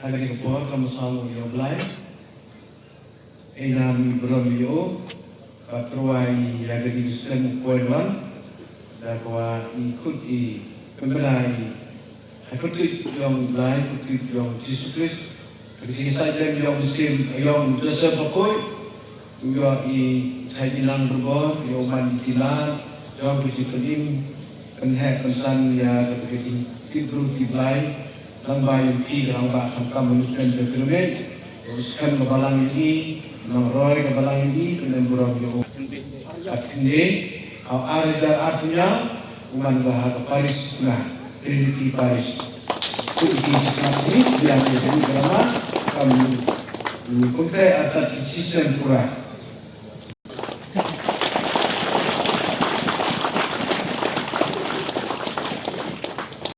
Hari kepuas kamu sama yo blai. Enam berom yo. Patruai yang di Islam kuaiman. Dakwa ikut pembelai. Ikut yang blai, ikut yang Yesus Kristus. Jadi saja yang musim yang Joseph Akoi. Juga cai inang berbo, yang man dikilan, yang berjipin penhek pensan ya ketika tibru tiblai. Lambai pi rangba hamka menuskan berkerumen, uruskan kebalang ini, nangroy kebalang ini, penemburang yo. Artinya, kau ada artinya, uman bahasa Paris nah, Trinity Paris. Untuk ini biar jadi drama kami konkret atas sistem pura.